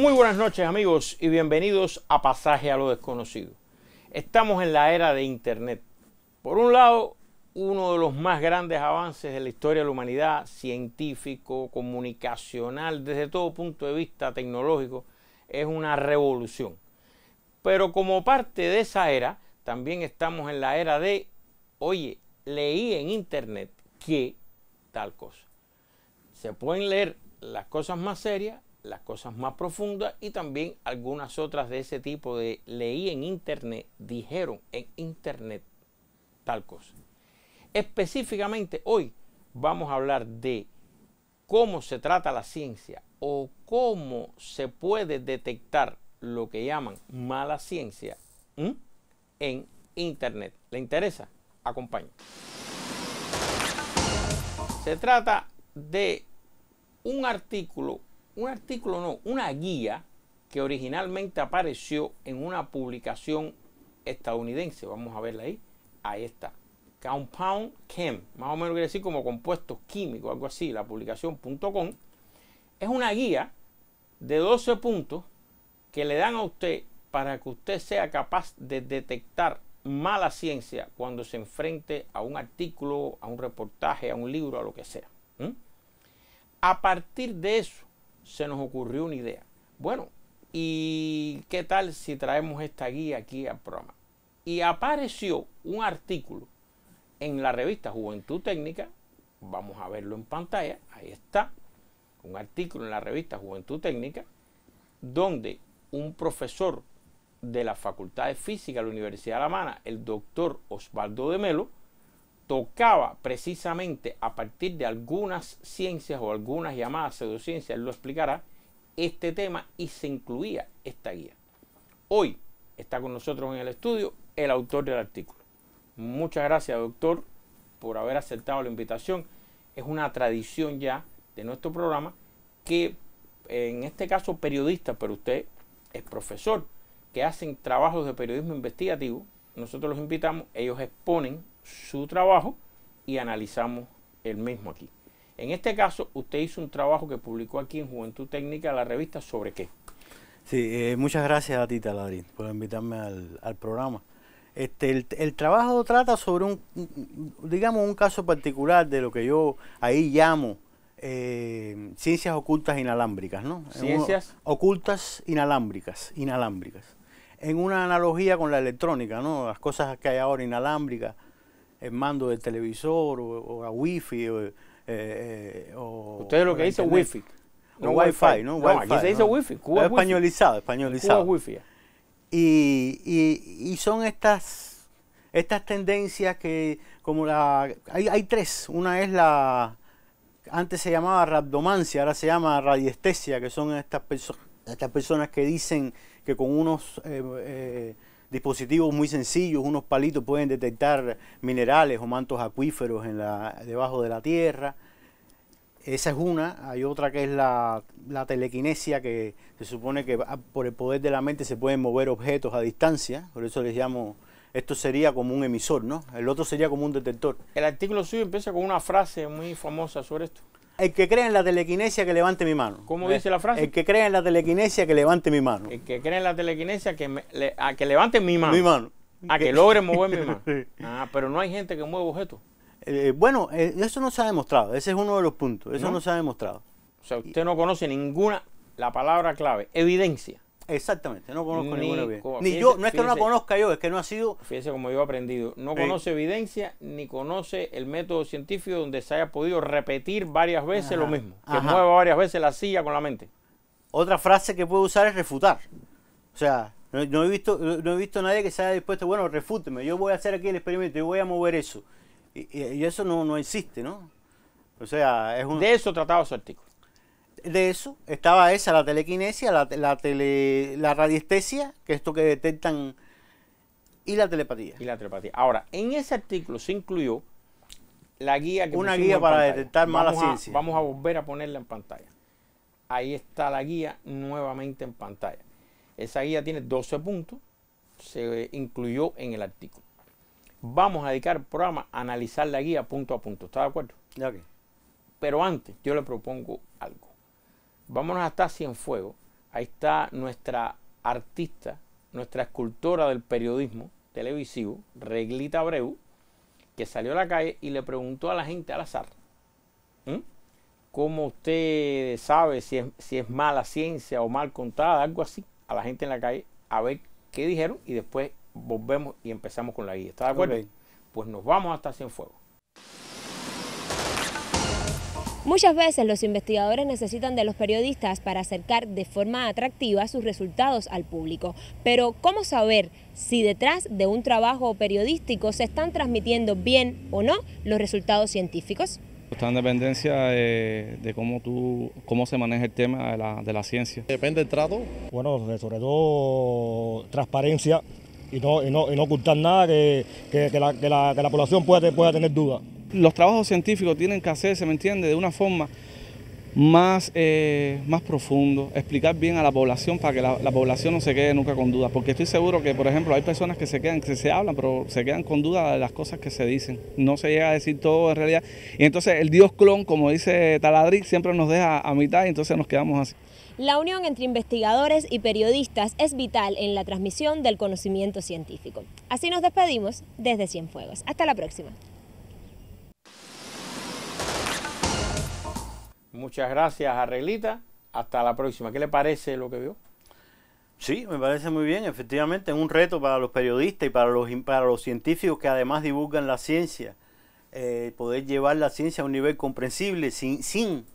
Muy buenas noches, amigos, y bienvenidos a Pasaje a lo Desconocido. Estamos en la era de Internet. Por un lado, uno de los más grandes avances de la historia de la humanidad, científico, comunicacional, desde todo punto de vista tecnológico, es una revolución. Pero como parte de esa era, también estamos en la era de, oye, leí en Internet que tal cosa. Se pueden leer las cosas más serias, las cosas más profundas y también algunas otras de ese tipo de leí en Internet, dijeron en Internet tal cosa. Específicamente hoy vamos a hablar de cómo se trata la ciencia o cómo se puede detectar lo que llaman mala ciencia en Internet. ¿Le interesa? Acompañe. Se trata de una guía que originalmente apareció en una publicación estadounidense. Vamos a verla ahí. Ahí está. Compound Chem, más o menos quiere decir como compuestos químicos, algo así, la publicación.com. Es una guía de 12 puntos que le dan a usted para que usted sea capaz de detectar mala ciencia cuando se enfrente a un artículo, a un reportaje, a un libro, a lo que sea. A partir de eso se nos ocurrió una idea. Bueno, ¿y qué tal si traemos esta guía aquí al programa? Y apareció un artículo en la revista Juventud Técnica. Vamos a verlo en pantalla. Ahí está. Un artículo en la revista Juventud Técnica donde un profesor de la Facultad de Física de la Universidad de La Habana, el doctor Osvaldo de Melo, tocaba precisamente a partir de algunas ciencias o algunas llamadas pseudociencias, él lo explicará, este tema y se incluía esta guía. Hoy está con nosotros en el estudio el autor del artículo. Muchas gracias, doctor, por haber aceptado la invitación. Es una tradición ya de nuestro programa que, en este caso periodistas, pero usted es profesor, que hacen trabajos de periodismo investigativo. Nosotros los invitamos, ellos exponen su trabajo y analizamos el mismo aquí. En este caso, usted hizo un trabajo que publicó aquí en Juventud Técnica, la revista, ¿sobre qué? Sí, muchas gracias a ti, Taladrín, por invitarme al programa. El trabajo trata sobre digamos, un caso particular de lo que yo ahí llamo ciencias ocultas inalámbricas, ¿no? Ciencias ocultas inalámbricas. En una analogía con la electrónica, ¿no? Las cosas que hay ahora inalámbricas, el mando del televisor o la wifi ustedes lo que dicen wifi, no wifi, ¿no? No, aquí se dice wifi. Cuba es españolizado. Cuba es wifi. Y son estas tendencias que como hay tres. Una es antes se llamaba rabdomancia, ahora se llama radiestesia, que son estas personas que dicen que con unos dispositivos muy sencillos, unos palitos, pueden detectar minerales o mantos acuíferos debajo de la tierra. Esa es una. Hay otra que es la telequinesia, que se supone que por el poder de la mente se pueden mover objetos a distancia. Por eso les llamo, esto sería como un emisor, ¿no? El otro sería como un detector. El artículo suyo empieza con una frase muy famosa sobre esto. El que cree en la telequinesia, que levante mi mano. ¿Cómo dice la frase? El que cree en la telequinesia, que levante mi mano. El que cree en la telequinesia, que levante mi mano. Mi mano. A que logre mover mi mano. Ah, pero no hay gente que mueve objetos. Bueno, eso no se ha demostrado. Ese es uno de los puntos. Eso no se ha demostrado. O sea, usted no conoce ninguna, la palabra clave, evidencia. Exactamente, no conozco ninguna evidencia. Fíjese, yo, no es que no la conozca yo, es que no ha sido... Fíjese como yo he aprendido. No conoce evidencia ni conoce el método científico donde se haya podido repetir varias veces lo mismo. Que mueva varias veces la silla con la mente. Otra frase que puedo usar es refutar. O sea, no he visto a nadie que se haya dispuesto, bueno, refúteme, yo voy a hacer aquí el experimento, yo voy a mover eso. Y eso no existe, ¿no? O sea, de eso trataba su artículo. De eso estaba la telequinesia, la radiestesia, que es esto que detectan, y la telepatía. Ahora, en ese artículo se incluyó la guía que una guía para detectar mala ciencia. Vamos a volver a ponerla en pantalla. Ahí está la guía nuevamente en pantalla. Esa guía tiene 12 puntos, se incluyó en el artículo. Vamos a dedicar el programa a analizar la guía punto a punto. ¿Está de acuerdo? Okay. Pero antes, yo le propongo algo. Vámonos hasta Cienfuegos, Ahí está nuestra artista, nuestra escultora del periodismo televisivo, Reglita Abreu, que salió a la calle y le preguntó a la gente al azar, ¿cómo usted sabe si es mala ciencia o mal contada? Algo así, a la gente en la calle, a ver qué dijeron y después volvemos y empezamos con la guía. ¿Está de acuerdo? Ok. Pues nos vamos hasta Cienfuegos. Muchas veces los investigadores necesitan de los periodistas para acercar de forma atractiva sus resultados al público. Pero, ¿cómo saber si detrás de un trabajo periodístico se están transmitiendo bien o no los resultados científicos? Está en dependencia de cómo se maneja el tema de la ciencia. Depende del trato. Bueno, sobre todo transparencia y no ocultar nada que la población pueda tener dudas. Los trabajos científicos tienen que hacerse, ¿me entiende?, de una forma más profundo, explicar bien a la población para que la población no se quede nunca con dudas, porque estoy seguro que, por ejemplo, hay personas que se hablan, pero se quedan con dudas de las cosas que se dicen, no se llega a decir todo en realidad, y entonces el Dios clon, como dice Taladric, siempre nos deja a mitad y entonces nos quedamos así. La unión entre investigadores y periodistas es vital en la transmisión del conocimiento científico. Así nos despedimos desde Cienfuegos. Hasta la próxima. Muchas gracias, Arreglita. Hasta la próxima. ¿Qué le parece lo que vio? Sí, me parece muy bien. Efectivamente, es un reto para los periodistas y para los científicos que además divulgan la ciencia. Poder llevar la ciencia a un nivel comprensible sin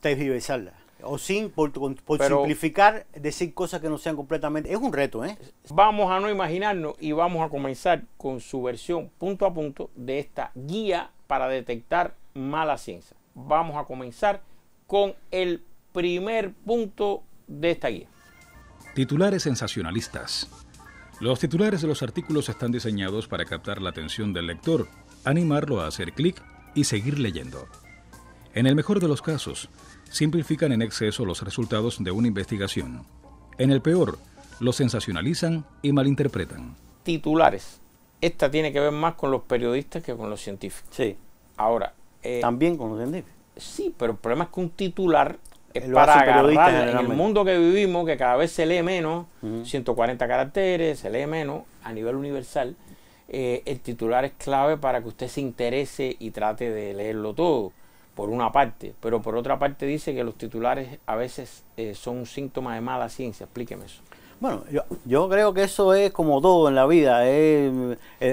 tergiversarla. O por simplificar, decir cosas que no sean completamente... Es un reto, ¿eh? Vamos a no imaginarnos y vamos a comenzar con su versión punto a punto de esta guía para detectar mala ciencia. Vamos a comenzar con el primer punto de esta guía. Titulares sensacionalistas. Los titulares de los artículos están diseñados para captar la atención del lector, animarlo a hacer clic y seguir leyendo. En el mejor de los casos, simplifican en exceso los resultados de una investigación. En el peor, los sensacionalizan y malinterpretan. Titulares. Esta tiene que ver más con los periodistas que con los científicos. Sí. Ahora. También con los científicos. Sí, pero el problema es que un titular es Lo para hace periodista agarrar en el generalmente. mundo que vivimos, que cada vez se lee menos, 140 caracteres, se lee menos a nivel universal. El titular es clave para que usted se interese y trate de leerlo todo, por una parte. Pero por otra parte dice que los titulares a veces son un síntoma de mala ciencia. Explíqueme eso. Bueno, yo creo que eso es como todo en la vida.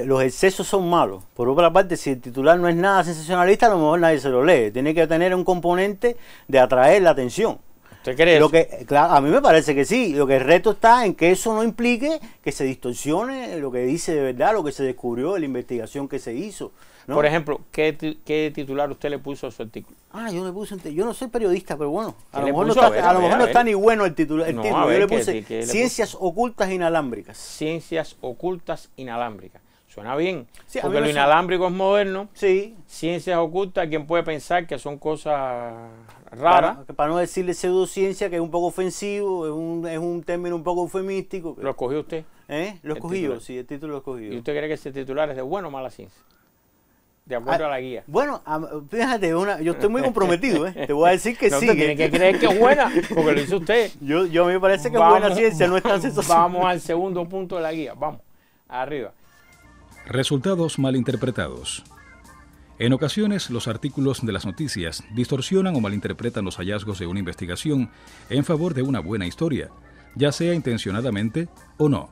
Los excesos son malos. Por otra parte, si el titular no es nada sensacionalista, a lo mejor nadie se lo lee. Tiene que tener un componente de atraer la atención. ¿Usted cree eso? Claro, a mí me parece que sí. Lo que el reto está en que eso no implique que se distorsione lo que dice de verdad, lo que se descubrió en la investigación que se hizo, ¿no? Por ejemplo, ¿qué titular usted le puso a su artículo? Yo no soy periodista, pero bueno, a lo le mejor no puso? está, A ver. no está ni bueno el título. No, Yo ver, le ¿qué puse le puso? Ciencias Ocultas Inalámbricas. Ciencias ocultas inalámbricas. Suena bien, Sí, a porque mí lo me suena. inalámbrico es moderno. Sí. Ciencias ocultas, ¿quién puede pensar que son cosas raras? Para no decirle pseudociencia, que es un poco ofensivo, es un término un poco eufemístico. ¿Lo escogió usted? Lo escogí yo, titular. sí, el título lo escogí yo. ¿Y usted cree que ese titular es de buena o mala ciencia? De acuerdo a la guía. Bueno, fíjate, yo estoy muy comprometido, ¿eh? Te voy a decir que No, sí. usted tiene que creer que es buena, porque lo hizo usted. Yo a mí me parece que es buena ciencia, no es tan sensacional. Vamos al segundo punto de la guía. Vamos, arriba. Resultados malinterpretados. En ocasiones, los artículos de las noticias distorsionan o malinterpretan los hallazgos de una investigación en favor de una buena historia, ya sea intencionadamente o no.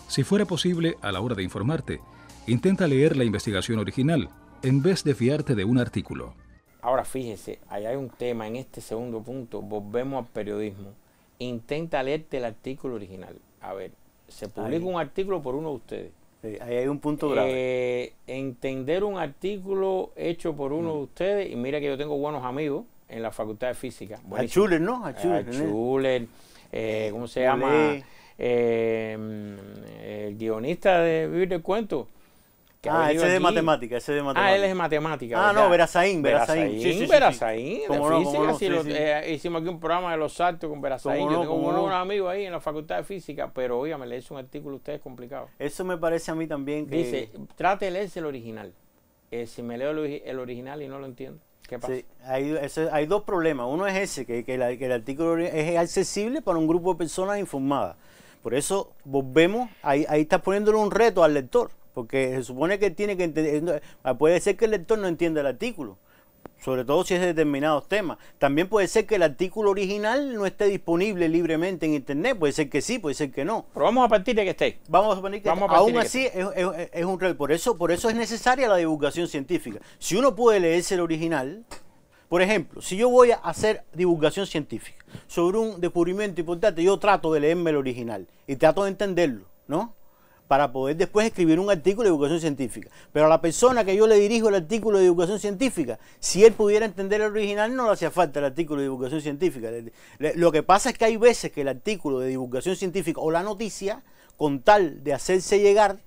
Si fuera posible, a la hora de informarte, intenta leer la investigación original, en vez de fiarte de un artículo. Ahora fíjese, ahí hay un tema en este segundo punto. Volvemos al periodismo. Intenta leerte el artículo original. A ver, se publica un artículo por uno de ustedes. Sí, ahí hay un punto grave. Entender un artículo hecho por uno de ustedes, y mira que yo tengo buenos amigos en la Facultad de Física. A Schuller, ¿no? A Schuller, ¿cómo se llama? El guionista de Vivir del Cuento. Ese es de matemática, él es de matemática. No, Verazaín. Sí, Verazaín, de física. Hicimos aquí un programa de los saltos con Verazaín. Yo tengo buenos amigos ahí en la Facultad de Física, pero oígame, leerse un artículo ustedes complicado. Eso me parece a mí también que... Dice, trate de leerse el original. Si me leo el original y no lo entiendo. ¿Qué pasa? Sí, hay dos problemas. Uno es ese, que el artículo es accesible para un grupo de personas informadas. Por eso volvemos, ahí estás poniéndole un reto al lector, porque se supone que tiene que entender, puede ser que el lector no entienda el artículo, sobre todo si es de determinados temas. También puede ser que el artículo original no esté disponible libremente en internet, puede ser que sí, puede ser que no. Pero vamos a partir de que esté. Vamos a poner que aún así es un reto. Por eso es necesaria la divulgación científica. Si uno puede leerse el original, por ejemplo, si yo voy a hacer divulgación científica sobre un descubrimiento importante, yo trato de leerme el original y trato de entenderlo, ¿no? Para poder después escribir un artículo de divulgación científica. Pero a la persona que yo le dirijo el artículo de divulgación científica, si él pudiera entender el original, no le hacía falta el artículo de divulgación científica. Lo que pasa es que hay veces que el artículo de divulgación científica o la noticia, con tal de hacerse llegar,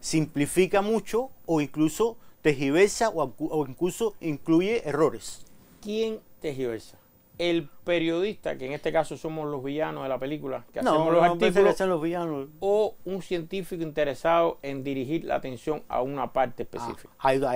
simplifica mucho o incluso tergiversa o incluso incluye errores. ¿Quién tergiversa? El periodista, que en este caso somos los villanos de la película, que hacemos los artículos, los villanos. O un científico interesado en dirigir la atención a una parte específica.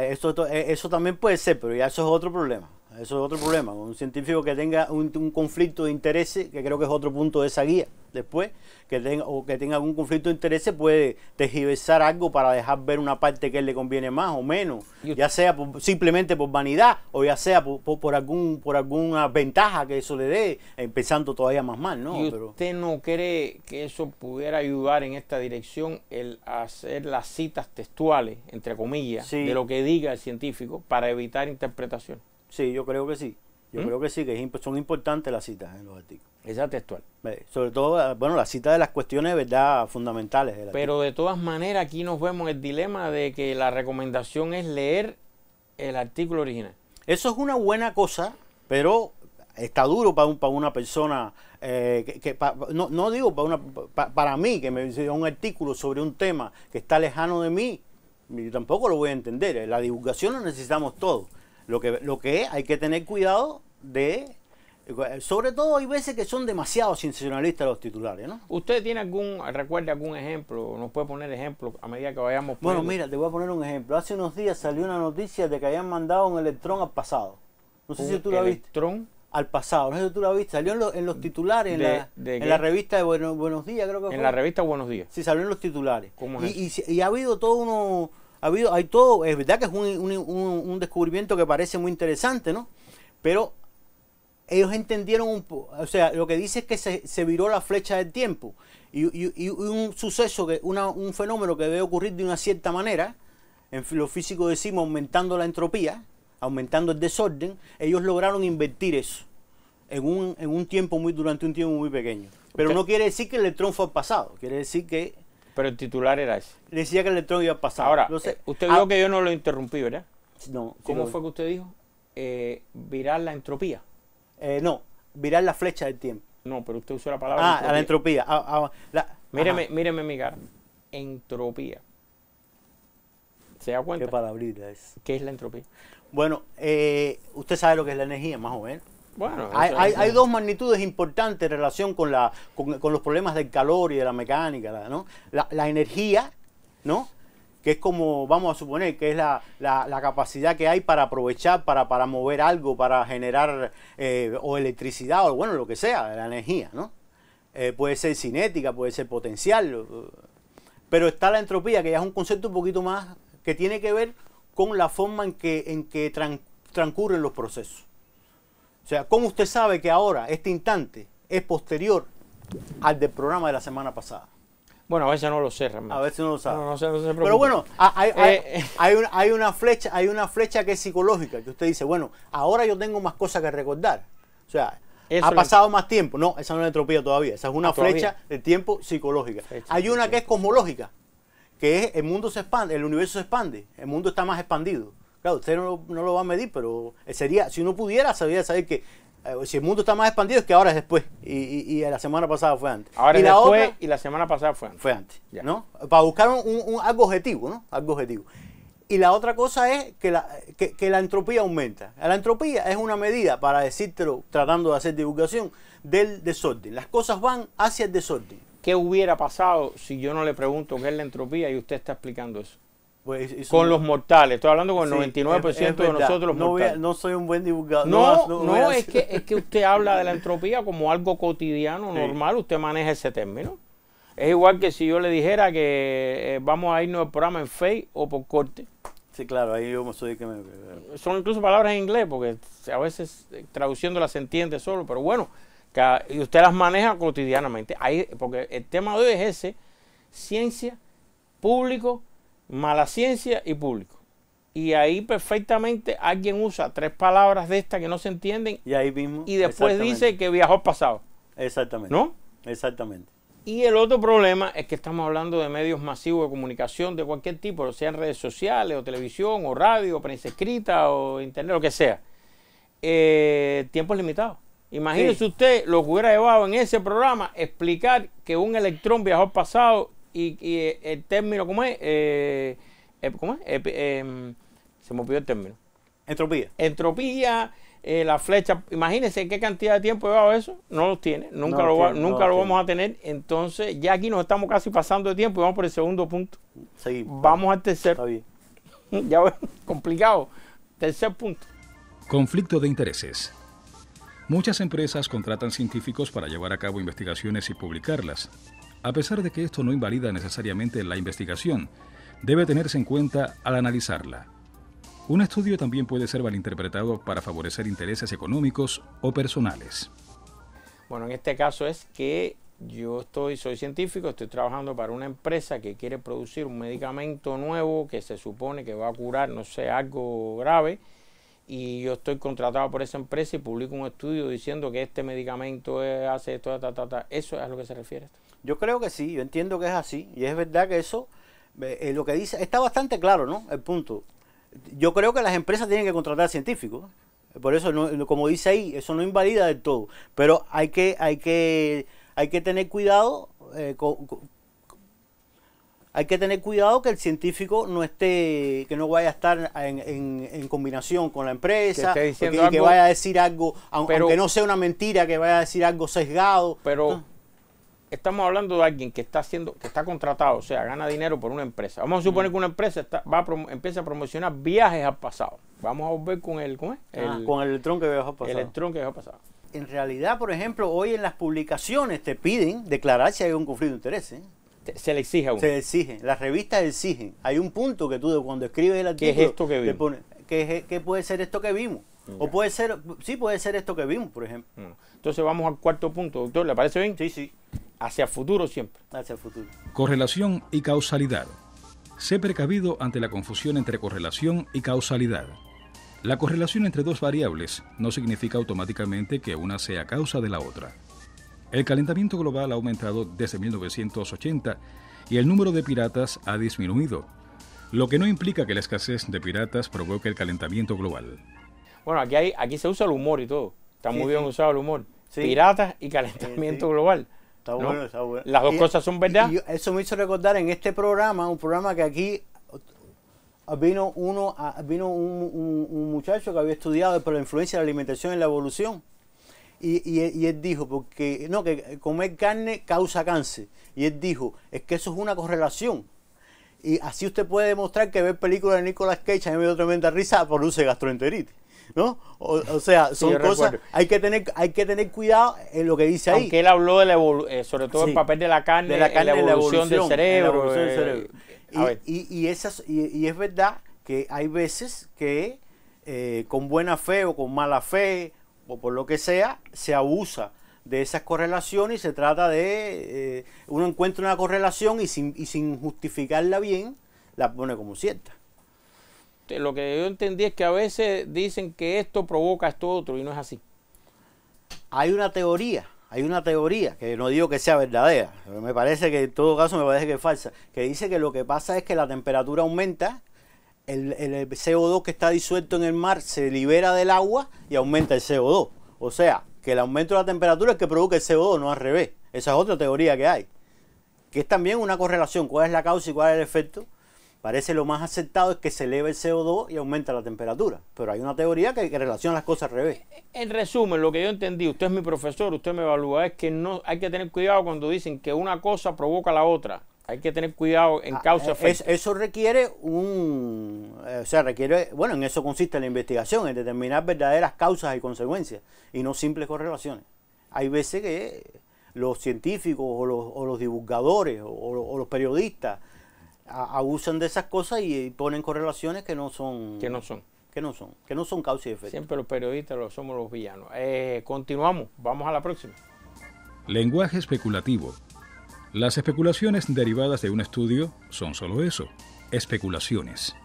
Eso también puede ser, pero ya eso es otro problema. Eso es otro problema. Un científico que tenga un conflicto de intereses, que creo que es otro punto de esa guía, después, que tenga algún conflicto de intereses, puede tergiversar algo para dejar ver una parte que él le conviene más o menos, ya sea simplemente por vanidad o ya sea por alguna ventaja que eso le dé, empezando todavía más mal, ¿no? ¿Y usted no cree que eso pudiera ayudar en esta dirección, el hacer las citas textuales, entre comillas, sí, de lo que diga el científico para evitar interpretación? Sí, yo creo que sí. Yo creo que sí, que son importantes las citas en los artículos. Esa textual. Sobre todo, bueno, la cita de las cuestiones de verdad fundamentales. Pero de todas maneras, aquí nos vemos el dilema de que la recomendación es leer el artículo original. Eso es una buena cosa, pero está duro para una persona, no digo para mí, que me dice un artículo sobre un tema que está lejano de mí, yo tampoco lo voy a entender. La divulgación la necesitamos todos. Lo que es, hay que tener cuidado sobre todo hay veces que son demasiado sensacionalistas los titulares, ¿no? ¿Usted recuerda algún ejemplo? ¿Nos puede poner ejemplos a medida que vayamos poniendo? Bueno, mira, te voy a poner un ejemplo. Hace unos días salió una noticia de que habían mandado un electrón al pasado. No sé si tú la viste. ¿Electrón? Al pasado, no sé si tú la viste. Salió en los titulares, en la revista de Buenos Días, creo que fue. En la revista Buenos Días. Sí, salió en los titulares. ¿Cómo es y ha habido todo uno... Hay todo, es verdad que es un descubrimiento que parece muy interesante, ¿no? Pero ellos entendieron o sea, lo que dice es que se viró la flecha del tiempo y un suceso, un fenómeno que debe ocurrir de una cierta manera, en lo físico decimos aumentando la entropía, aumentando el desorden, ellos lograron invertir eso durante un tiempo muy pequeño. Pero no quiere decir que el electrón fue al pasado, quiere decir que... Pero el titular era ese. Decía que el electrón iba al pasado. Ahora, usted vio que yo no lo interrumpí, ¿verdad? No. ¿Cómo fue que usted dijo? Virar la entropía. No, virar la flecha del tiempo. No, pero usted usó la palabra la entropía. Míreme mi cara. Entropía. ¿Se da cuenta? ¿Qué palabrita es? ¿Qué es la entropía? Bueno, usted sabe lo que es la energía, más o menos. Bueno, hay dos magnitudes importantes en relación con los problemas del calor y de la mecánica, ¿no? La energía, ¿no? Que es como, vamos a suponer, que es la capacidad que hay para aprovechar, para mover algo, para generar o electricidad, o bueno, lo que sea, la energía, ¿no? Puede ser cinética, puede ser potencial, pero está la entropía, que ya es un concepto un poquito más, que tiene que ver con la forma en que transcurren los procesos. O sea, ¿cómo usted sabe que ahora, este instante, es posterior al del programa de la semana pasada? Bueno, a veces no lo sé realmente. A veces no lo sabe. No se preocupe. Pero bueno, hay una flecha que es psicológica, que usted dice, bueno, ahora yo tengo más cosas que recordar. O sea, ha pasado más tiempo. No, esa no es la entropía todavía. Esa es una flecha de tiempo psicológica. Hay una que es cosmológica, que es el mundo se expande, el universo se expande, el mundo está más expandido. Claro, usted no lo va a medir, pero sería, si uno pudiera, sabría saber que si el mundo está más expandido es que ahora es después y la semana pasada fue antes. Ahora es después y la semana pasada fue antes. Fue antes, ¿no? Para buscar algo objetivo, ¿no? Algo objetivo. Y la otra cosa es que la entropía aumenta. La entropía es una medida, para decírtelo, tratando de hacer divulgación, del desorden. Las cosas van hacia el desorden. ¿Qué hubiera pasado si yo no le pregunto qué es la entropía y usted está explicando eso? Pues eso con no- los mortales. Estoy hablando con el Sí, 99% es de verdad. nosotros los No voy a- mortales. no soy un buen divulgador. No, voy a es hacer- que usted habla de la entropía como algo cotidiano, Sí. normal, usted maneja ese término. Es igual que si yo le dijera que vamos a irnos al programa en fade o por corte. Sí, claro, ahí yo soy que me... Son incluso palabras en inglés, porque a veces traduciéndolas se entiende solo, pero bueno, y usted las maneja cotidianamente. Ahí, porque el tema de hoy es ese: ciencia, público, mala ciencia y público. Y ahí perfectamente alguien usa 3 palabras de estas que no se entienden Y ahí mismo... y después exactamente. dice que viajó al pasado, Exactamente. ¿no? Exactamente. Y el otro problema es que estamos hablando de medios masivos de comunicación de cualquier tipo, sean redes sociales, o televisión, o radio, o prensa escrita, o internet, lo que sea. Tiempo es limitado. Imagínese Sí. usted lo que hubiera llevado en ese programa, explicar que un electrón viajó al pasado y el término, ¿cómo es? ¿Cómo es? Se me olvidó el término. Entropía. Entropía, la flecha. Imagínense qué cantidad de tiempo llevaba eso. No los tiene. Nunca No lo, lo tiene, no nunca lo lo tiene. vamos a tener. Entonces, ya aquí nos estamos casi pasando de tiempo y vamos por el segundo punto. Seguimos. Vamos al Está tercero. bien. Ya ven, complicado. Tercer punto. Conflicto de intereses. Muchas empresas contratan científicos para llevar a cabo investigaciones y publicarlas. A pesar de que esto no invalida necesariamente la investigación, debe tenerse en cuenta al analizarla. Un estudio también puede ser malinterpretado para favorecer intereses económicos o personales. Bueno, en este caso es que yo soy científico, estoy trabajando para una empresa que quiere producir un medicamento nuevo que se supone que va a curar, no sé, algo grave, y yo estoy contratado por esa empresa y publico un estudio diciendo que este medicamento hace esto, ¿Eso es a lo que se refiere? Yo creo que sí, yo entiendo que es así. Y es verdad que eso, lo que dice, está bastante claro, ¿no? El punto. Yo creo que las empresas tienen que contratar científicos. Por eso, como dice ahí, eso no invalida del todo. Pero hay que tener cuidado hay que tener cuidado que el científico no esté, que no vaya a estar en combinación con la empresa, Que esté diciendo que algo, vaya a decir algo, pero- aunque no sea una mentira, que vaya a decir algo sesgado. Pero estamos hablando de alguien que está contratado, o sea, gana dinero por una empresa. Vamos a suponer que una empresa empieza a promocionar viajes al pasado. Vamos a volver con ¿cómo es? Con el electrón que viajó El pasado. electrón que viajó al pasado. En realidad, por ejemplo, hoy en las publicaciones te piden declarar si hay un conflicto de interés. Se le exige a uno. Se exige, las revistas exigen. Hay un punto que tú cuando escribes el ¿Qué artículo es esto que le vimos? pones, ¿qué puede ser esto que vimos? O puede ser, sí puede ser esto que vimos, por ejemplo. Entonces vamos al cuarto punto, doctor. ¿Le parece bien? Sí, sí, Hacia el futuro siempre. hacia el futuro. Correlación y causalidad. Sé precavido ante la confusión entre correlación y causalidad. La correlación entre dos variables no significa automáticamente que una sea causa de la otra. El calentamiento global ha aumentado desde 1980 y el número de piratas ha disminuido, lo que no implica que la escasez de piratas provoque el calentamiento global. Bueno, aquí se usa el humor y todo. Está Sí, muy bien sí. usado el humor. Sí. Piratas y calentamiento Sí. global. Está ¿no? bueno, está bueno. Las dos cosas son verdad. Y eso me hizo recordar en este programa, un programa que aquí vino un muchacho que había estudiado por la influencia de la alimentación en la evolución. Y él dijo, que comer carne causa cáncer. Y él dijo, es que eso es una correlación. Y así usted puede demostrar que ver películas de Nicolas Cage, a mí me dio tremenda risa, produce gastroenteritis. ¿No? O sea, son yo cosas, recuerdo. hay que tener cuidado en lo que dice ahí. Aunque él habló de la sobre todo Sí. el papel de la carne, De la carne en la evolución del en la cerebro. evolución del cerebro. A ver. Y es verdad que hay veces que con buena fe o con mala fe o por lo que sea, se abusa de esas correlaciones y se trata de, uno encuentra una correlación y sin justificarla bien, la pone como cierta. Lo que yo entendí es que a veces dicen que esto provoca esto otro y no es así. Hay una teoría, que no digo que sea verdadera, pero me parece que en todo caso me parece que es falsa, que dice que lo que pasa es que la temperatura aumenta, el CO2 que está disuelto en el mar se libera del agua y aumenta el CO2. O sea, que el aumento de la temperatura es que provoca el CO2, no al revés. Esa es otra teoría que hay. Que es también una correlación. ¿Cuál es la causa y cuál es el efecto? Parece lo más aceptado es que se eleva el CO2 y aumenta la temperatura. Pero hay una teoría que relaciona las cosas al revés. En resumen, lo que yo entendí, usted es mi profesor, usted me evalúa, es que no hay que tener cuidado cuando dicen que una cosa provoca la otra. Hay que tener cuidado en causa-efecto. Eso requiere bueno, en eso consiste la investigación, en determinar verdaderas causas y consecuencias, y no simples correlaciones. Hay veces que los científicos o los divulgadores o los periodistas abusan de esas cosas y ponen correlaciones que no son causa y efecto. Siempre los periodistas somos los villanos. Continuamos, vamos a la próxima. Lenguaje especulativo. Las especulaciones derivadas de un estudio son solo eso, especulaciones.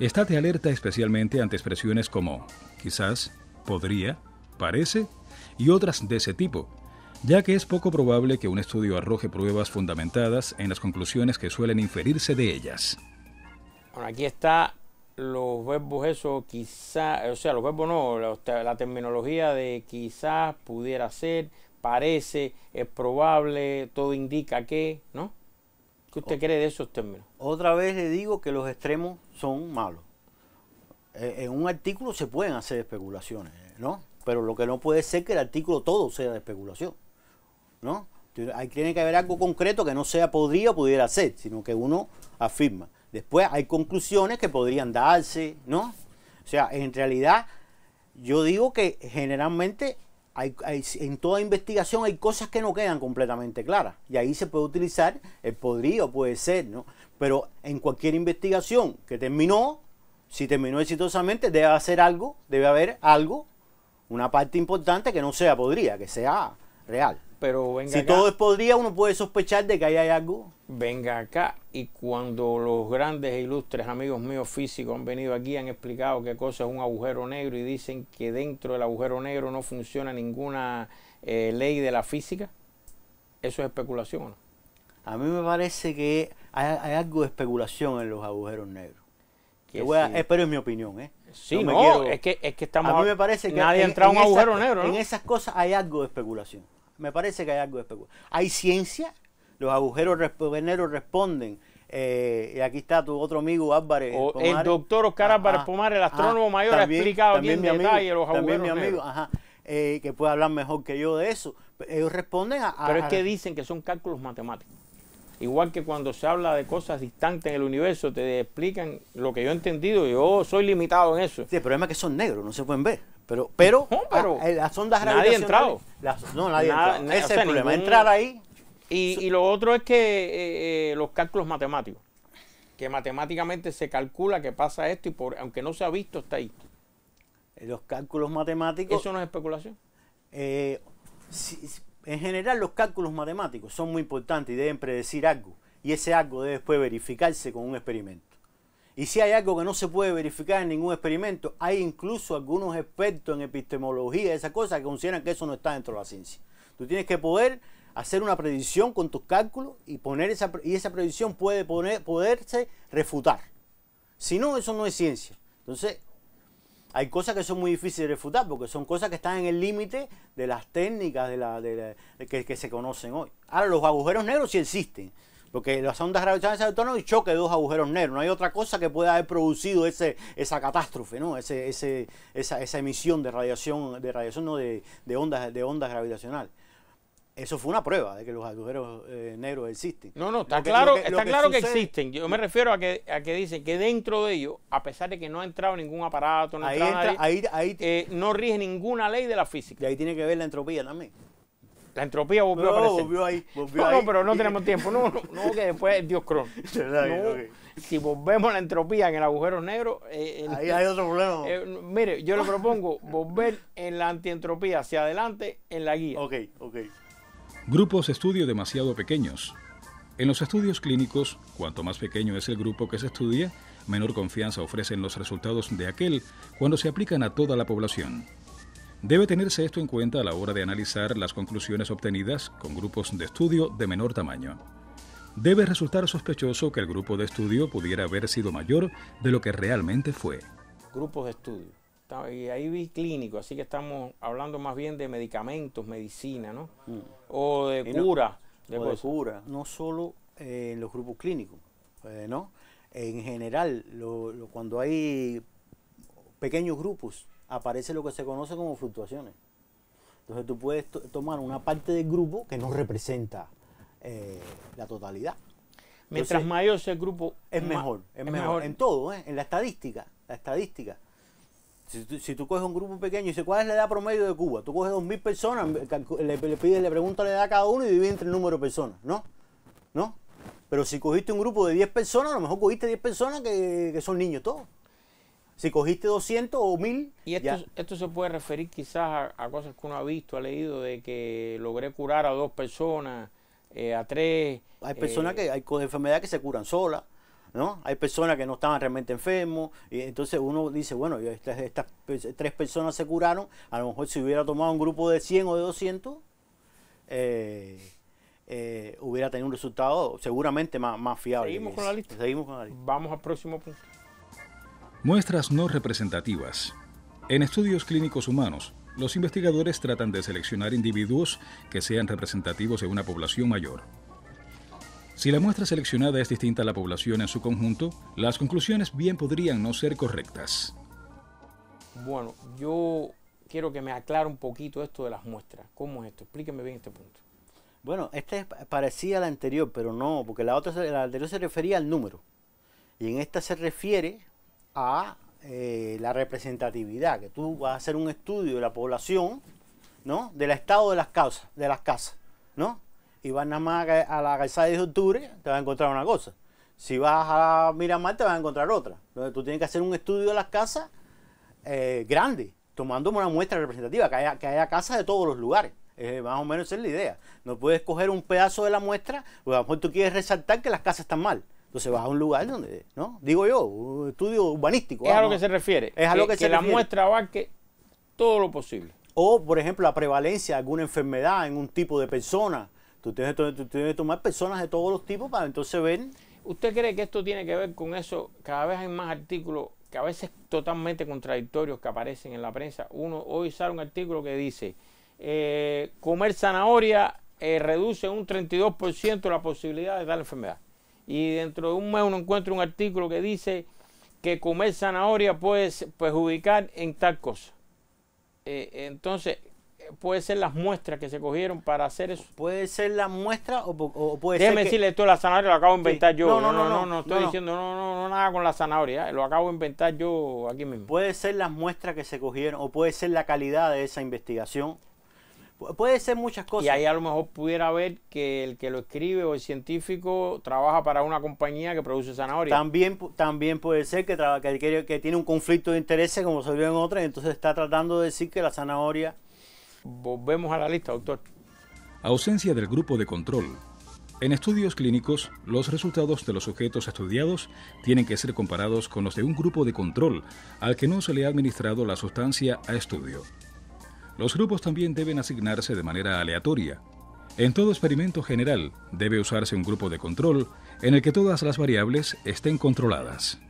Estate alerta especialmente ante expresiones como quizás, podría, parece y otras de ese tipo, ya que es poco probable que un estudio arroje pruebas fundamentadas en las conclusiones que suelen inferirse de ellas. Bueno, aquí está los verbos esos, quizás, o sea, los verbos no, la terminología de quizás, pudiera ser, parece, es probable, todo indica que, ¿no? ¿Qué usted cree de esos términos? Otra vez le digo que los extremos son malos. En un artículo se pueden hacer especulaciones, ¿no? Pero lo que no puede ser que el artículo todo sea de especulación, ¿no? Tiene que haber algo concreto que no sea podría o pudiera ser, sino que uno afirma. Después hay conclusiones que podrían darse, ¿no? O sea, en realidad yo digo que generalmente en toda investigación hay cosas que no quedan completamente claras y ahí se puede utilizar el podría o puede ser, ¿no? Pero en cualquier investigación que terminó, si terminó exitosamente, debe haber algo, una parte importante que no sea podría, que sea real. Pero venga si acá, todo es podría, uno puede sospechar de que ahí hay algo. Venga acá, y cuando los grandes e ilustres amigos míos físicos han venido aquí, han explicado qué cosa es un agujero negro y dicen que dentro del agujero negro no funciona ninguna ley de la física, ¿eso es especulación o no? A mí me parece que hay algo de especulación en los agujeros negros. Pero es mi opinión, ¿eh? Sí, es que estamos... A mí me parece que nadie ha entrado a un agujero negro, ¿no? En esas cosas hay algo de especulación. Me parece que hay algo de especulación. Hay ciencia, los agujeros negros responden. Y aquí está tu otro amigo Álvarez Pomares. El doctor Oscar Álvarez Pomares, el astrónomo mayor, ha explicado aquí en detalle los agujeros negros. Que puede hablar mejor que yo de eso. Ellos responden Pero es que dicen que son cálculos matemáticos. Igual que cuando se habla de cosas distantes en el universo, te explican lo que yo he entendido. Yo soy limitado en eso. Sí, el problema es que son negros, no se pueden ver. Pero las ondas gravitacionales... Nadie ha entrado. Nadie ha entrado. Ese es el problema, entrar ahí. Y lo otro es que los cálculos matemáticos, que matemáticamente se calcula que pasa esto y aunque no se ha visto, está ahí. Los cálculos matemáticos... ¿Eso no es especulación? En general los cálculos matemáticos son muy importantes y deben predecir algo. Y ese algo debe después verificarse con un experimento. Y si hay algo que no se puede verificar en ningún experimento, hay incluso algunos expertos en epistemología, esas cosas, que consideran que eso no está dentro de la ciencia. Tú tienes que poder hacer una predicción con tus cálculos y esa predicción puede poderse refutar. Si no, eso no es ciencia. Entonces, hay cosas que son muy difíciles de refutar porque son cosas que están en el límite de las técnicas que se conocen hoy. Ahora, los agujeros negros sí existen. Porque las ondas gravitacionales autónomas y choque de dos agujeros negros. No hay otra cosa que pueda haber producido esa catástrofe, ¿no? Esa emisión de radiación, de ondas gravitacionales. Eso fue una prueba de que los agujeros negros existen. No, está claro que existen. Yo me refiero a que dicen que dentro de ellos, a pesar de que no ha entrado ningún aparato, no rige ninguna ley de la física. Y ahí tiene que ver la entropía también. La entropía volvió a aparecer. Volvió ahí. No, pero no tenemos tiempo. No, que después es Dios Cron. Si volvemos a la entropía en el agujero negro... ahí hay otro problema. Mire, yo le propongo volver en la antientropía hacia adelante en la guía. Ok. Grupos de estudio demasiado pequeños. En los estudios clínicos, cuanto más pequeño es el grupo que se estudia, menor confianza ofrecen los resultados de aquel cuando se aplican a toda la población. Debe tenerse esto en cuenta a la hora de analizar las conclusiones obtenidas con grupos de estudio de menor tamaño. Debe resultar sospechoso que el grupo de estudio pudiera haber sido mayor de lo que realmente fue. Grupos de estudio. Y ahí vi clínico, así que estamos hablando más bien de medicamentos, medicina, ¿no? O de cura. De cura. No solo en los grupos clínicos, ¿no? En general, cuando hay pequeños grupos, aparece lo que se conoce como fluctuaciones. Entonces tú puedes tomar una parte del grupo que no representa la totalidad. Mientras Entonces, mayor sea el grupo, es mejor, es mejor. En todo, en la estadística. Si tú coges un grupo pequeño y dices, ¿cuál es la edad promedio de Cuba? Tú coges 2.000 personas, le preguntas la edad a cada uno y divides entre el número de personas, ¿no? ¿No? Pero si cogiste un grupo de 10 personas, a lo mejor cogiste 10 personas que son niños todos. Si cogiste 200 o 1.000... Y esto se puede referir quizás a cosas que uno ha visto, ha leído, de que logré curar a 2 personas, a 3... Hay personas que hay con enfermedades que se curan solas, ¿no? Hay personas que no estaban realmente enfermos, y entonces uno dice, bueno, estas 3 personas se curaron, a lo mejor si hubiera tomado un grupo de 100 o de 200, hubiera tenido un resultado seguramente más fiable. Seguimos con la lista. Vamos al próximo punto. Muestras no representativas. En estudios clínicos humanos, los investigadores tratan de seleccionar individuos que sean representativos de una población mayor. Si la muestra seleccionada es distinta a la población en su conjunto, las conclusiones bien podrían no ser correctas. Bueno, yo quiero que me aclare un poquito esto de las muestras. ¿Cómo es esto? Explíqueme bien este punto. Bueno, este parecía a la anterior, pero no, porque la anterior se refería al número. Y en esta se refiere a la representatividad, que tú vas a hacer un estudio de la población, ¿no? Del estado de las casas, ¿no? Y vas nada más a la calzada de octubre, te vas a encontrar una cosa. Si vas a Miramar, te vas a encontrar otra. Entonces tú tienes que hacer un estudio de las casas grande, tomando una muestra representativa, que haya casas de todos los lugares. Más o menos esa es la idea. No puedes coger un pedazo de la muestra, porque a lo mejor tú quieres resaltar que las casas están mal. Entonces vas a un lugar donde, ¿no? Digo yo, un estudio urbanístico. Es a lo que se refiere. Es a lo que se la refiere. muestra abarque todo lo posible. O, por ejemplo, la prevalencia de alguna enfermedad en un tipo de persona. Tú tienes que tomar personas de todos los tipos para entonces ver. ¿Usted cree que esto tiene que ver con eso? Cada vez hay más artículos que a veces totalmente contradictorios que aparecen en la prensa. Uno hoy sale un artículo que dice, comer zanahoria reduce un 32% la posibilidad de dar la enfermedad. Y dentro de un mes uno encuentra un artículo que dice que comer zanahoria puede perjudicar en tal cosa. Entonces, puede ser las muestras que se cogieron para hacer eso. Puede ser la muestra o puede Déjeme ser decirle, esto de la zanahoria lo acabo de inventar yo. No, Estoy diciendo nada con la zanahoria, lo acabo de inventar yo aquí mismo. Puede ser las muestras que se cogieron o puede ser la calidad de esa investigación. Puede ser muchas cosas. Y ahí a lo mejor pudiera ver que el que lo escribe o el científico trabaja para una compañía que produce zanahoria. También puede ser que tiene un conflicto de intereses como se vio en otra y entonces está tratando de decir que la zanahoria... Volvemos a la lista, doctor. Ausencia del grupo de control. En estudios clínicos, los resultados de los sujetos estudiados tienen que ser comparados con los de un grupo de control al que no se le ha administrado la sustancia a estudio. Los grupos también deben asignarse de manera aleatoria. En todo experimento general debe usarse un grupo de control en el que todas las variables estén controladas.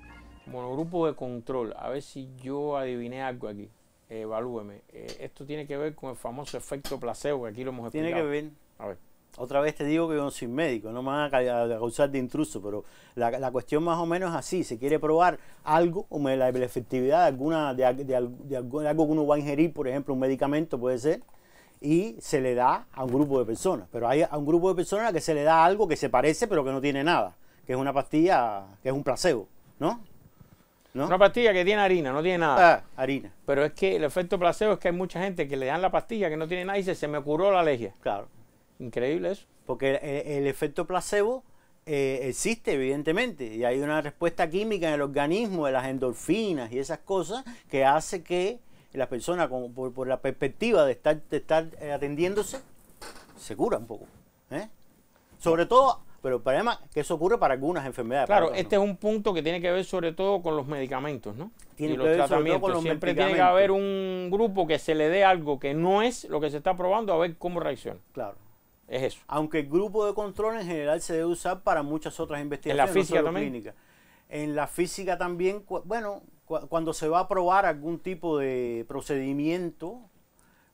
Bueno, grupo de control, a ver si yo adiviné algo aquí. Evalúeme. Esto tiene que ver con el famoso efecto placebo, que aquí lo hemos explicado. Tiene que ver. A ver. Otra vez te digo que yo no soy médico, no me van a causar de intruso, pero la cuestión más o menos es así. Se quiere probar algo, o la efectividad de algo que uno va a ingerir, por ejemplo, un medicamento puede ser, y se le da a un grupo de personas. Pero hay a un grupo de personas a que se le da algo que se parece, pero que no tiene nada, que es una pastilla, que es un placebo, ¿no? Una pastilla que tiene harina, no tiene nada. Harina. Pero es que el efecto placebo es que hay mucha gente que le dan la pastilla que no tiene nada y dice, se me curó la alergia. Claro. Increíble eso. Porque el efecto placebo existe, evidentemente, y hay una respuesta química en el organismo de las endorfinas y esas cosas que hace que la persona, por la perspectiva de estar atendiéndose, se cura un poco. Sobre todo, pero el problema es que eso ocurre para algunas enfermedades. Claro, este es un punto que tiene que ver sobre todo con los medicamentos, ¿no? Tiene y que los ver sobre todo tratamientos. con los Siempre tiene que medicamentos. haber un grupo que se le dé algo que no es lo que se está probando a ver cómo reacciona. Claro. Es eso. Aunque el grupo de control en general se debe usar para muchas otras investigaciones. ¿En la física no solo también? clínica. En la física también, bueno, cuando se va a probar algún tipo de procedimiento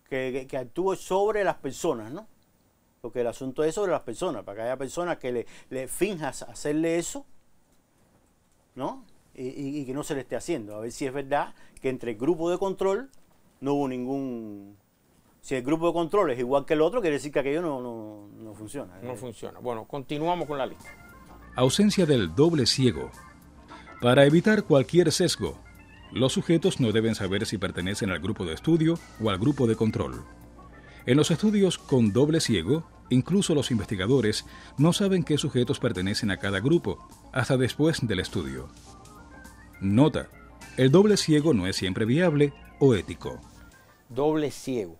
que actúe sobre las personas, ¿no? Porque el asunto es sobre las personas, para que haya personas que le finjas hacerle eso, ¿no? Y que no se le esté haciendo. A ver si es verdad que entre el grupo de control no hubo ningún... Si el grupo de control es igual que el otro, quiere decir que aquello no funciona. No funciona. Bueno, continuamos con la lista. Ausencia del doble ciego. Para evitar cualquier sesgo, los sujetos no deben saber si pertenecen al grupo de estudio o al grupo de control. En los estudios con doble ciego, incluso los investigadores no saben qué sujetos pertenecen a cada grupo hasta después del estudio. Nota: el doble ciego no es siempre viable o ético. Doble ciego.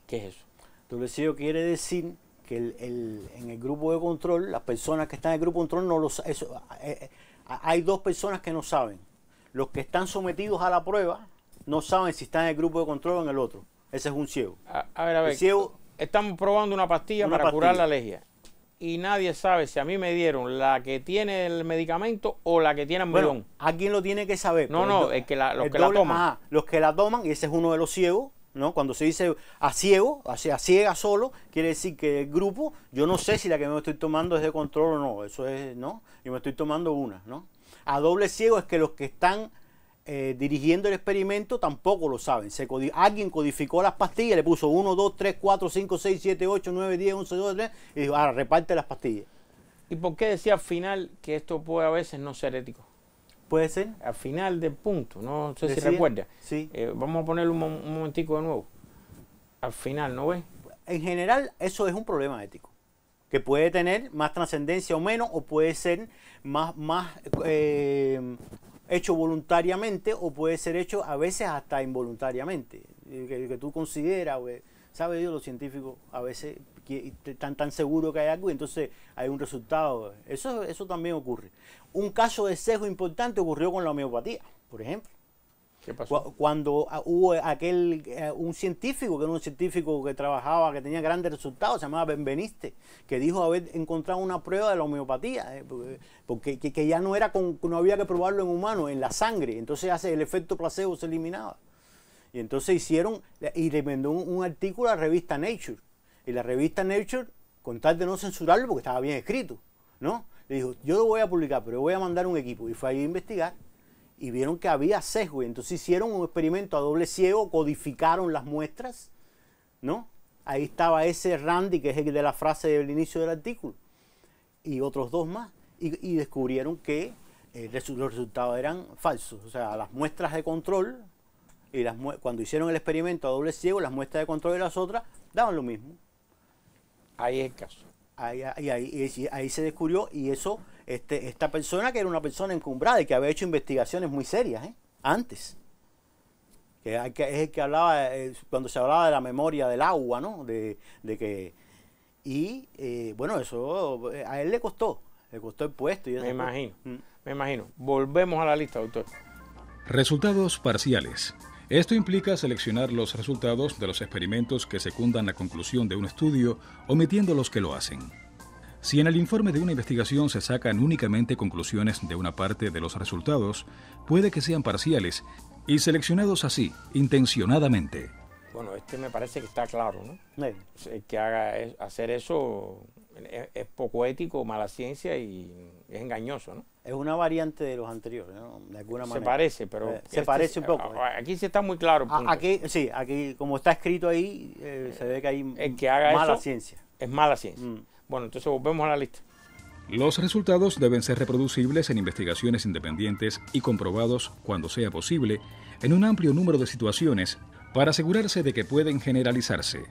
¿Qué es eso? Doble ciego quiere decir que en el grupo de control, las personas que están en el grupo de control no lo saben. Hay dos personas que no saben. Los que están sometidos a la prueba no saben si están en el grupo de control o en el otro. Ese es un ciego. A ver. El ciego, estamos probando una pastilla para curar la alergia. Y nadie sabe si a mí me dieron la que tiene el medicamento o la que tiene el melón. alguien lo tiene que saber. No, los que la toman. Ajá, los que la toman, y ese es uno de los ciegos, ¿no? Cuando se dice a ciego, a ciega solo, quiere decir que el grupo, yo no sé si la que me estoy tomando es de control o no. Eso es, ¿no? Yo me estoy tomando una, ¿no? A doble ciego es que los que están dirigiendo el experimento tampoco lo saben. Alguien codificó las pastillas, le puso 1, 2, 3, 4, 5, 6, 7, 8, 9, 10, 11, 12, 13 y dijo, ahora reparte las pastillas. ¿Y por qué decía al final que esto puede a veces no ser ético? Puede ser. Al final del punto, no sé si Decía, recuerda. sí. Vamos a ponerle un momentico de nuevo. Al final, ¿no ves? En general, eso es un problema ético, que puede tener más trascendencia o menos, o puede ser más hecho voluntariamente, o puede ser hecho a veces hasta involuntariamente. Que tú consideras, sabe Dios, los científicos a veces están tan seguros que hay algo y entonces hay un resultado. Eso también ocurre. Un caso de sesgo importante ocurrió con la homeopatía, por ejemplo. ¿Qué pasó? Cuando hubo un científico, que era un científico que trabajaba, que tenía grandes resultados, se llamaba Benveniste, que dijo haber encontrado una prueba de la homeopatía, porque que ya no había que probarlo en humanos, en la sangre, entonces el efecto placebo se eliminaba. Y entonces le mandó un artículo a la revista Nature, y la revista Nature, con tal de no censurarlo, porque estaba bien escrito, ¿no? Le dijo, yo lo voy a publicar, pero voy a mandar un equipo, y fue ahí a investigar. Y vieron que había sesgo, y entonces hicieron un experimento a doble ciego, codificaron las muestras, ¿no? Ahí estaba ese Randy, que es el de la frase del inicio del artículo, y otros dos más, y descubrieron que los resultados eran falsos. O sea, las muestras de control, y cuando hicieron el experimento a doble ciego, las muestras de control y las otras daban lo mismo. Ahí es el caso. Ahí se descubrió, y eso, esta persona, que era una persona encumbrada y que había hecho investigaciones muy serias antes, que es el que hablaba cuando se hablaba de la memoria del agua, ¿no? Bueno, eso a él le costó el puesto. Me imagino. Volvemos a la lista, doctor. Resultados parciales. Esto implica seleccionar los resultados de los experimentos que secundan la conclusión de un estudio, omitiendo los que lo hacen. Si en el informe de una investigación se sacan únicamente conclusiones de una parte de los resultados, puede que sean parciales y seleccionados así, intencionadamente. Bueno, me parece que está claro, ¿no? Sí. El que hacer eso es poco ético, mala ciencia y es engañoso, ¿no? Es una variante de los anteriores, ¿no? De alguna manera. Se parece, pero... se parece un poco. Aquí sí está muy claro el punto. Aquí, como está escrito ahí, se ve que hay el que haga mala eso ciencia. Es mala ciencia. Bueno, entonces volvemos a la lista. Los resultados deben ser reproducibles en investigaciones independientes y comprobados, cuando sea posible, en un amplio número de situaciones para asegurarse de que pueden generalizarse.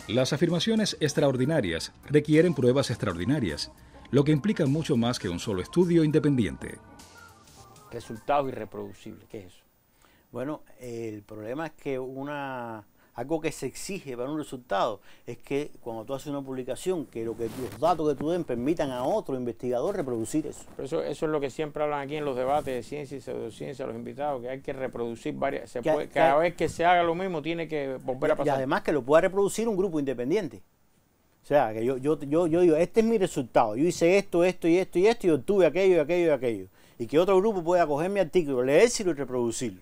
Las afirmaciones extraordinarias requieren pruebas extraordinarias, lo que implica mucho más que un solo estudio independiente. Resultados irreproducibles, ¿qué es eso? Bueno, el problema es que algo que se exige para un resultado es que cuando tú haces una publicación, que los datos que tú den permitan a otro investigador reproducir eso. Pero eso es lo que siempre hablan aquí en los debates de ciencia y pseudociencia, los invitados, que hay que reproducir varias. Cada vez que se haga lo mismo tiene que volver a pasar. Y además que lo pueda reproducir un grupo independiente. O sea, que yo digo, este es mi resultado, yo hice esto y obtuve aquello. Y que otro grupo pueda coger mi artículo, leérselo y reproducirlo.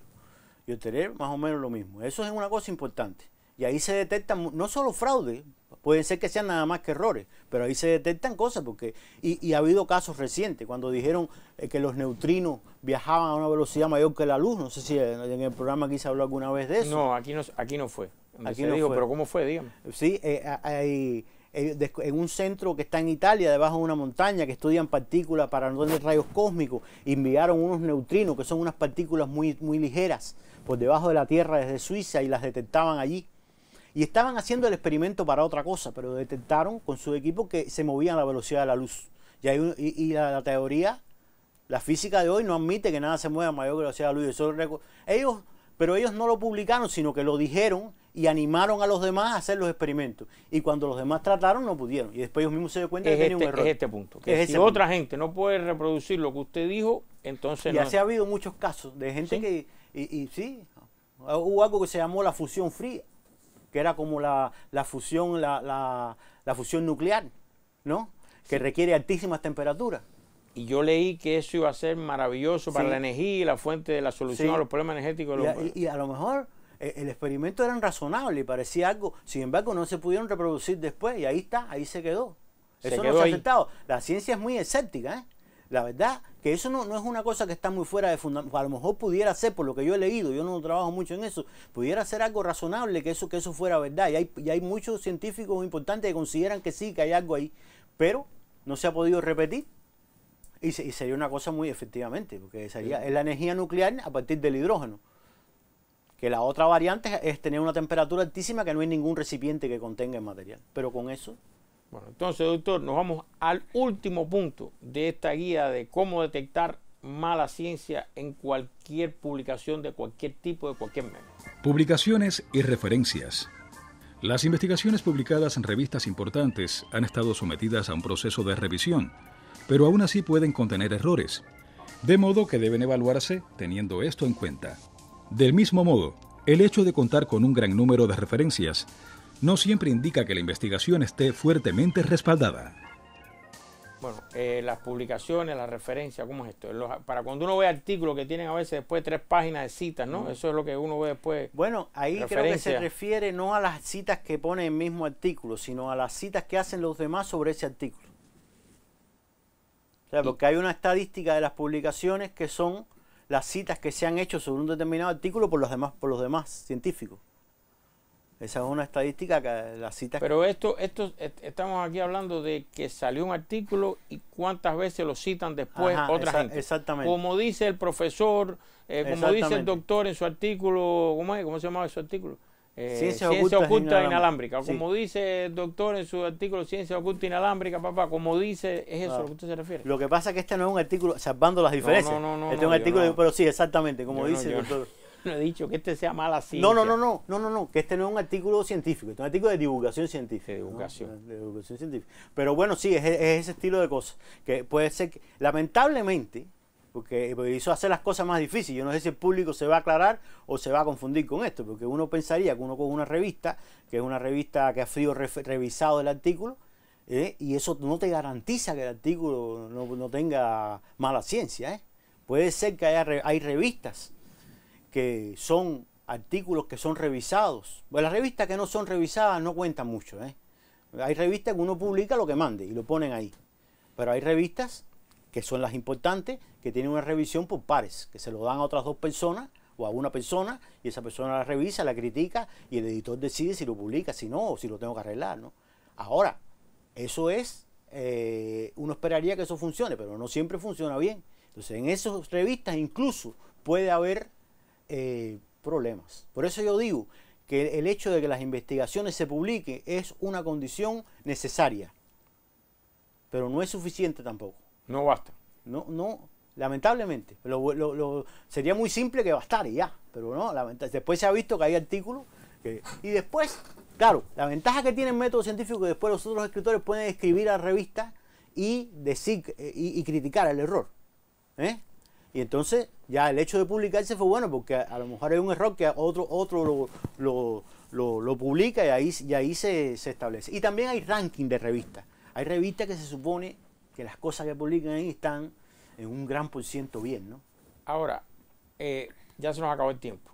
Y obtener más o menos lo mismo. Eso es una cosa importante. Y ahí se detectan no solo fraude, pueden ser que sean nada más que errores, pero ahí se detectan cosas porque y ha habido casos recientes cuando dijeron que los neutrinos viajaban a una velocidad mayor que la luz. No sé si en el programa aquí se habló alguna vez de eso. No, aquí no fue. Aquí se no dijo, fue. pero ¿cómo fue? Dígame. Sí, en un centro que está en Italia, debajo de una montaña, que estudian partículas para no tener rayos cósmicos, enviaron unos neutrinos, que son unas partículas muy ligeras, por debajo de la Tierra desde Suiza y las detectaban allí. Y estaban haciendo el experimento para otra cosa, pero detectaron con su equipo que se movían a la velocidad de la luz. Y la teoría, la física de hoy no admite que nada se mueva a mayor velocidad de la luz. Pero ellos no lo publicaron, sino que lo dijeron y animaron a los demás a hacer los experimentos. Y cuando los demás trataron, no pudieron. Y después ellos mismos se dieron cuenta que tenía un error. Es este punto. Que si otra gente no puede reproducir lo que usted dijo, entonces no. Y así ha habido muchos casos de gente que... sí, hubo algo que se llamó la fusión fría, que era como la fusión nuclear, ¿no? Que requiere altísimas temperaturas. Y yo leí que eso iba a ser maravilloso para la energía y la fuente de la solución a los problemas energéticos. Y a lo mejor el experimento era razonable y parecía algo, sin embargo no se pudieron reproducir después y ahí está, ahí se quedó. Eso no se ha aceptado. La ciencia es muy escéptica, ¿eh? La verdad que eso no es una cosa que está muy fuera de fundamento. A lo mejor pudiera ser, por lo que yo he leído, yo no trabajo mucho en eso, pudiera ser algo razonable que eso fuera verdad. Y hay muchos científicos importantes que consideran que sí, que hay algo ahí, pero no se ha podido repetir. Y sería una cosa muy efectivamente, porque es la energía nuclear a partir del hidrógeno. Que la otra variante es tener una temperatura altísima que no hay ningún recipiente que contenga el material. Pero con eso... Bueno, entonces, doctor, nos vamos al último punto de esta guía de cómo detectar mala ciencia en cualquier publicación de cualquier tipo, de cualquier medio. Publicaciones y referencias. Las investigaciones publicadas en revistas importantes han estado sometidas a un proceso de revisión, pero aún así pueden contener errores, de modo que deben evaluarse teniendo esto en cuenta. Del mismo modo, el hecho de contar con un gran número de referencias no siempre indica que la investigación esté fuertemente respaldada. Bueno, las publicaciones, las referencias, ¿cómo es esto? Para cuando uno ve artículos que tienen a veces después 3 páginas de citas, ¿no? Eso es lo que uno ve después. Bueno, ahí creo que se refiere no a las citas que pone el mismo artículo, sino a las citas que hacen los demás sobre ese artículo. O sea, porque hay una estadística de las publicaciones que son las citas que se han hecho sobre un determinado artículo por los demás científicos. Esa es una estadística que las citas... Pero esto estamos aquí hablando de que salió un artículo y cuántas veces lo citan después otra gente. Exactamente. Como dice el profesor, como dice el doctor en su artículo, ¿cómo se llamaba su artículo? Ciencia oculta inalámbrica. Sí. Como dice el doctor en su artículo Ciencia oculta inalámbrica, papá, como dice, es eso a lo que usted se refiere. Lo que pasa es que este no es un artículo, salvando las diferencias. No, este es un artículo, pero sí, exactamente, como dice el doctor. No he dicho que este sea mala ciencia. No, que este no es un artículo científico, este es un artículo de divulgación científica. De divulgación. ¿no? De divulgación científica. Pero bueno, sí, es ese estilo de cosas. Que puede ser que, lamentablemente, porque eso hace las cosas más difíciles. Yo no sé si el público se va a aclarar o se va a confundir con esto, porque uno pensaría que uno coge una revista, que es una revista que ha sido revisado el artículo, y eso no te garantiza que el artículo no tenga mala ciencia. Puede ser que hay revistas que son artículos que son revisados. Pues las revistas que no son revisadas no cuentan mucho. Hay revistas que uno publica lo que mande y lo ponen ahí. Pero hay revistas que son las importantes, que tienen una revisión por pares, que se lo dan a otras 2 personas o a una persona, y esa persona la revisa, la critica, y el editor decide si lo publica, si no, o si lo tengo que arreglar, ¿no? Ahora, eso es, uno esperaría que eso funcione, pero no siempre funciona bien. Entonces, en esas revistas incluso puede haber problemas. Por eso yo digo que el hecho de que las investigaciones se publiquen es una condición necesaria, pero no es suficiente tampoco. No basta. No, lamentablemente. Sería muy simple que bastara y ya, pero no, después se ha visto que hay artículos y después, claro, la ventaja que tiene el método científico es que después los otros escritores pueden escribir a la revista y decir y criticar el error. Y entonces ya el hecho de publicarse fue bueno, porque a lo mejor hay un error que otro lo publica y ahí se establece. Y también hay ranking de revistas. Hay revistas que se supone que las cosas que publican ahí están en un gran % bien, ¿no? Ahora, ya se nos acabó el tiempo.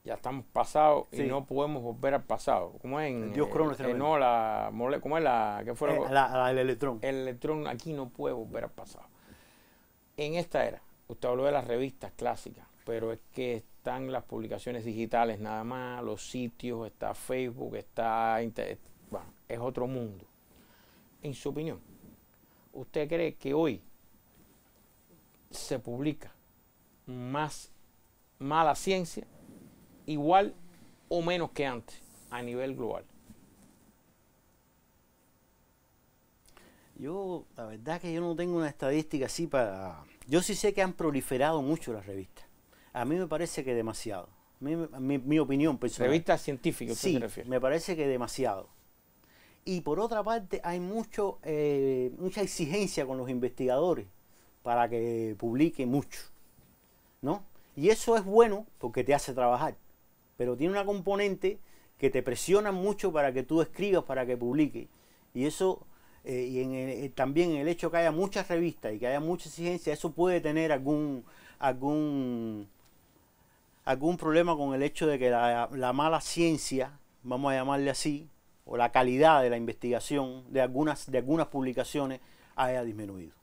Ya estamos pasados y Sí. no podemos volver al pasado. ¿Cómo es? El dios Cronos. ¿Cómo es la que fue el electrón. El electrón aquí no puede volver al pasado. En esta era, usted habló de las revistas clásicas, pero es que están las publicaciones digitales nada más, los sitios, está Facebook, bueno, es otro mundo. en su opinión, ¿usted cree que hoy se publica más mala ciencia, igual o menos que antes a nivel global? La verdad que yo no tengo una estadística así para... Yo sí sé que han proliferado mucho las revistas. A mí me parece que demasiado. Mi opinión personal. Revistas científicas, ¿usted sí, se refiere? me parece que demasiado. Y por otra parte, hay mucha exigencia con los investigadores para que publiquen mucho, ¿no? Y eso es bueno porque te hace trabajar, pero tiene una componente que te presiona mucho para que tú escribas, para que publiques. Y eso, también en el hecho que haya muchas revistas y que haya mucha exigencia, eso puede tener algún problema con el hecho de que la mala ciencia, vamos a llamarle así, o la calidad de la investigación de algunas publicaciones haya disminuido.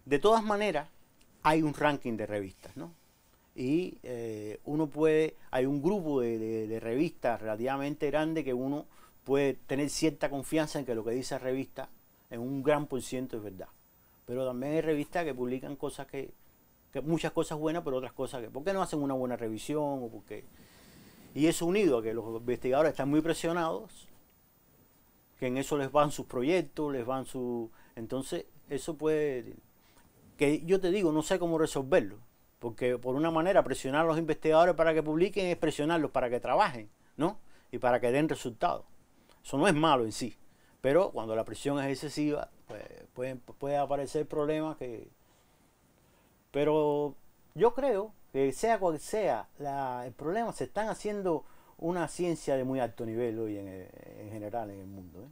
De todas maneras, hay un ranking de revistas, ¿no? Y hay un grupo de revistas relativamente grande que uno puede tener cierta confianza en que lo que dice la revista en un gran por ciento es verdad. Pero también hay revistas que publican cosas que muchas cosas buenas, pero otras cosas que, ¿por qué no hacen una buena revisión? O porque, y eso unido a que los investigadores están muy presionados, que en eso les van sus proyectos, entonces eso puede, que yo te digo, no sé cómo resolverlo, porque por una manera presionar a los investigadores para que publiquen es presionarlos para que trabajen, ¿no? Y para que den resultados. Eso no es malo en sí, pero cuando la presión es excesiva, pues puede aparecer problemas pero yo creo que sea cual sea el problema, se están haciendo una ciencia de muy alto nivel hoy en general en el mundo, ¿eh?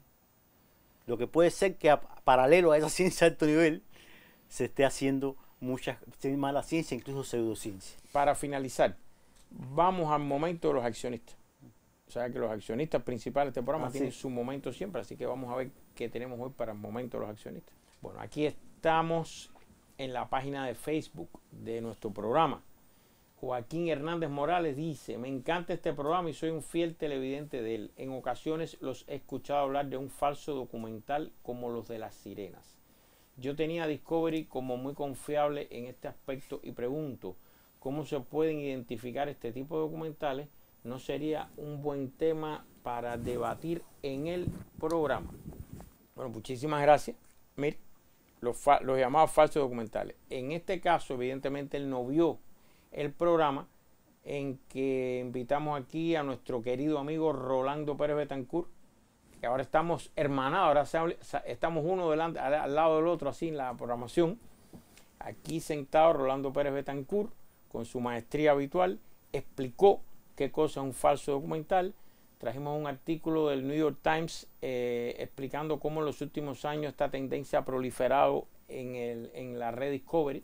Lo que puede ser que paralelo a esa ciencia de alto nivel se esté haciendo mucha mala ciencia, incluso pseudociencia. Para finalizar, vamos al momento de los accionistas. O sea que los accionistas principales de este programa tienen su momento siempre, así que vamos a ver qué tenemos hoy para el momento de los accionistas. Bueno, aquí estamos en la página de Facebook de nuestro programa. Joaquín Hernández Morales dice: me encanta este programa y soy un fiel televidente de él. En ocasiones los he escuchado hablar de un falso documental como los de las sirenas. Yo tenía Discovery como muy confiable en este aspecto y pregunto, ¿cómo se pueden identificar este tipo de documentales? ¿No sería un buen tema para debatir en el programa? Bueno, muchísimas gracias. Mire, los llamados falsos documentales. En este caso, evidentemente, él no vio el programa en que invitamos aquí a nuestro querido amigo Rolando Pérez Betancourt, que ahora estamos hermanados, ahora estamos uno al lado del otro, así en la programación. Aquí sentado Rolando Pérez Betancourt, con su maestría habitual, explicó qué cosa es un falso documental. Trajimos un artículo del New York Times explicando cómo en los últimos años esta tendencia ha proliferado en la red Discovery.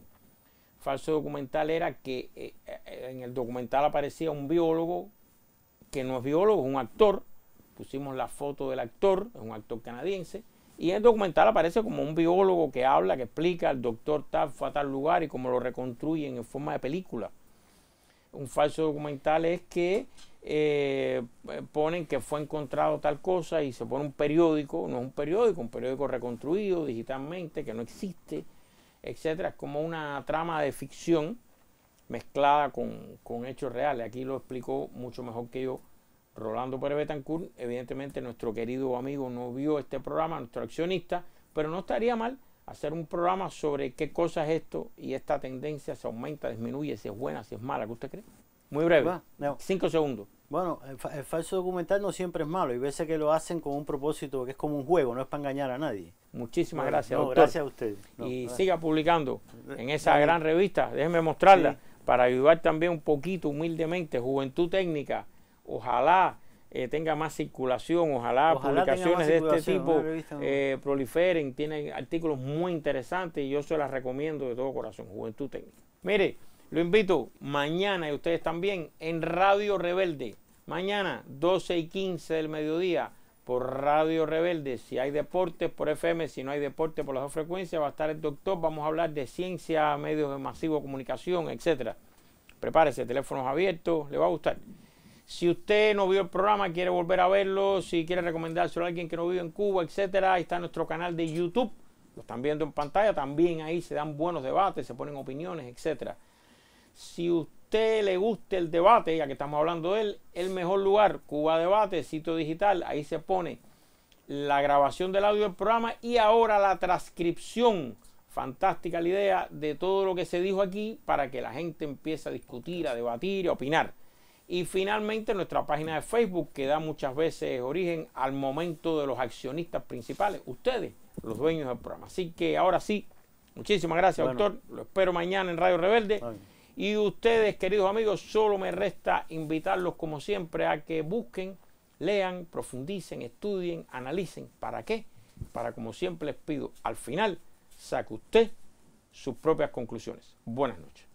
Falso documental era que en el documental aparecía un biólogo que no es biólogo, es un actor. Pusimos la foto del actor, es un actor canadiense. Y en el documental aparece como un biólogo que habla, que explica, el doctor tal fue a tal lugar y cómo lo reconstruyen en forma de película. Un falso documental es que ponen que fue encontrado tal cosa y se pone un periódico, no es un periódico reconstruido digitalmente, que no existe, etcétera. Es como una trama de ficción mezclada con hechos reales. Aquí lo explicó mucho mejor que yo Rolando Pérez Betancourt. Evidentemente nuestro querido amigo no vio este programa, nuestro accionista, pero no estaría mal hacer un programa sobre qué cosa es esto y esta tendencia se aumenta, disminuye, si es buena, si es mala. ¿Qué usted cree? Muy breve, 5 segundos. Bueno, el falso documental no siempre es malo. Hay veces que lo hacen con un propósito que es como un juego, no es para engañar a nadie. Muchísimas gracias, doctor. Gracias a usted. Y siga publicando en esa gran revista. Déjenme mostrarla para ayudar también un poquito, humildemente. Juventud Técnica. Ojalá tenga más circulación, ojalá publicaciones de este tipo proliferen. Tienen artículos muy interesantes y yo se las recomiendo de todo corazón. Juventud Técnica. Mire, lo invito mañana, y ustedes también, en Radio Rebelde. Mañana, 12:15 del mediodía, por Radio Rebelde. Si hay deportes, por FM. Si no hay deporte, por las dos frecuencias, va a estar el doctor. Vamos a hablar de ciencia, medios de masiva comunicación, etcétera. Prepárese, teléfonos abiertos, le va a gustar. Si usted no vio el programa, quiere volver a verlo, si quiere recomendárselo a alguien que no vive en Cuba, etcétera, ahí está nuestro canal de YouTube. Lo están viendo en pantalla, también ahí se dan buenos debates, se ponen opiniones, etcétera. Si usted le gusta el debate, ya que estamos hablando de él, el mejor lugar, Cuba Debate, sitio digital, ahí se pone la grabación del audio del programa y ahora la transcripción. Fantástica la idea de todo lo que se dijo aquí para que la gente empiece a discutir, a debatir, a opinar. Y finalmente nuestra página de Facebook, que da muchas veces origen al momento de los accionistas principales, ustedes, los dueños del programa. Así que ahora sí, muchísimas gracias, doctor. Lo espero mañana en Radio Rebelde. Y ustedes, queridos amigos, solo me resta invitarlos, como siempre, a que busquen, lean, profundicen, estudien, analicen. ¿Para qué? Para, como siempre les pido, al final, saque usted sus propias conclusiones. Buenas noches.